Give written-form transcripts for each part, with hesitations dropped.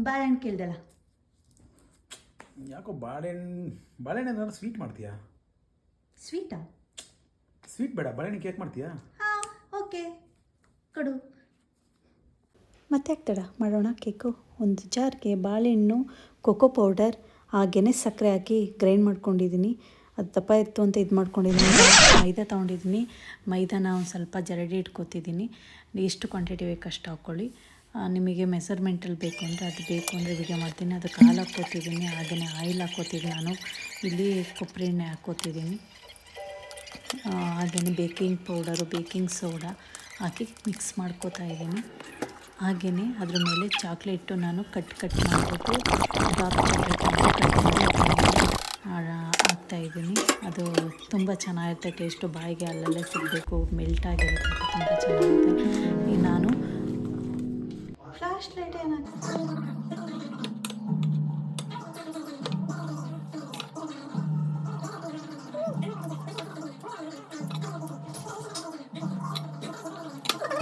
ಬಾಳೆಹಣ್ಣು ಕೇಳ್ದಲ್ಲ. ಯಾಕೋ ಬಾಳೆಹಣ್ಣು ಏನಾದ್ರು ಸ್ವೀಟ್ ಮಾಡ್ತೀಯಾ? ಸ್ವೀಟಾ? ಸ್ವೀಟ್ ಬೇಡ, ಬಾಳೆಹಣ್ಣು ಕೇಕ್ ಮಾಡ್ತೀಯಾ? ಹಾಂ, ಓಕೆ ಕೊಡು. ಮತ್ತೆ ತಡ ಮಾಡೋಣ ಕೇಕು. ಒಂದು ಜಾರ್ಗೆ ಬಾಳೆಹಣ್ಣು, ಕೊಕೋ ಪೌಡರ್, ಹಾಗೆಯೇ ಸಕ್ಕರೆ ಹಾಕಿ ಗ್ರೈಂಡ್ ಮಾಡ್ಕೊಂಡಿದ್ದೀನಿ. ಅದು ದಪ್ಪ ಇತ್ತು ಅಂತ ಇದು ಮಾಡ್ಕೊಂಡಿದ್ದೀನಿ. ಮೈದಾ ತೊಗೊಂಡಿದ್ದೀನಿ. ಮೈದಾನ ಒಂದು ಸ್ವಲ್ಪ ಜರಡಿ ಇಟ್ಕೊತಿದ್ದೀನಿ. ಎಷ್ಟು ಕ್ವಾಂಟಿಟಿ ಬೇಕು ಅಷ್ಟು ಹಾಕ್ಕೊಳ್ಳಿ. ನಿಮಗೆ ಮೆಸರ್ಮೆಂಟಲ್ಲಿ ಬೇಕು ಅಂದರೆ ಅದು ಬೇಕು ಅಂದರೆ ವಿಡಿಯೋ ಮಾಡ್ತೀನಿ. ಅದಕ್ಕೆ ಹಾಲು ಹಾಕ್ಕೊತಿದ್ದೀನಿ, ಹಾಗೆಯೇ ಆಯಿಲ್ ಹಾಕ್ಕೊತಿದ್ದೀನಿ. ನಾನು ಇಲ್ಲಿ ಕೊಬ್ಬರಿ ಎಣ್ಣೆ ಹಾಕ್ಕೊತಿದ್ದೀನಿ. ಹಾಗೆಯೇ ಬೇಕಿಂಗ್ ಪೌಡರು, ಬೇಕಿಂಗ್ ಸೋಡಾ ಹಾಕಿ ಮಿಕ್ಸ್ ಮಾಡ್ಕೋತಾ ಇದ್ದೀನಿ. ಹಾಗೆಯೇ ಅದ್ರ ಮೇಲೆ ಚಾಕ್ಲೇಟು ನಾನು ಕಟ್ ಮಾಡಿಬಿಟ್ಟು ಡಾರ್ಕ್ ಚಾಕ್ಲೇಟ್ ಹಾಕ್ತಾಯಿದ್ದೀನಿ. ಅದು ತುಂಬ ಚೆನ್ನಾಗಿರುತ್ತೆ ಟೇಸ್ಟು. ಬಾಯಿಗೆ ಅಲ್ಲಲ್ಲೇ ಸಿಗಬೇಕು, ಮೆಲ್ಟ್ ಆಗಿರುತ್ತೆ, ತುಂಬ ಚೆನ್ನಾಗಿರುತ್ತೆ. ಈಗ ನಾನು ಫ್ಲಾಶ್ ಲೈಟ್ ಏನಾಗ್ತದೆ?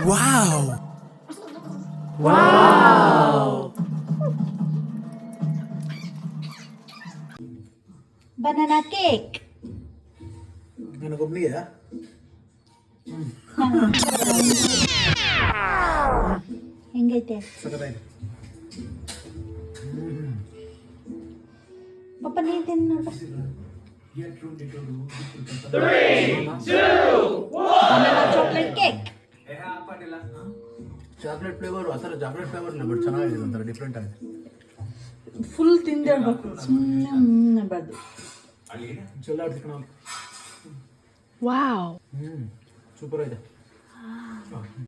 Wow banana cake. ನನಗೊಬ್ನಿಗೆ ಹೆಂಗೈತೆ ಸಖತ್ತಾಗಿದೆ. ಪಪ್ಪ ನೀನು ತಿನ್ನು ನೋಡು. Banana chocolate cake. Chocolate flavour ಆ ಥರ ಚಾಕ್ಲೇಟ್ ಫ್ಲೇವರ್ ಇಲ್ಲ, ಬಟ್ ಚೆನ್ನಾಗಿದೆ, ಒಂಥರ ಡಿಫ್ರೆಂಟ್ ಆಗಿದೆ. ಫುಲ್ ತಿಂದಿರ್ಬೇಕು, ಸುಮ್ಮನೆ ಬರ್ದು. ಚಲೋ ಆಡ್ತಿಕಣ. ವಾವ್, ಸೂಪರ್ ಆಗಿದೆ.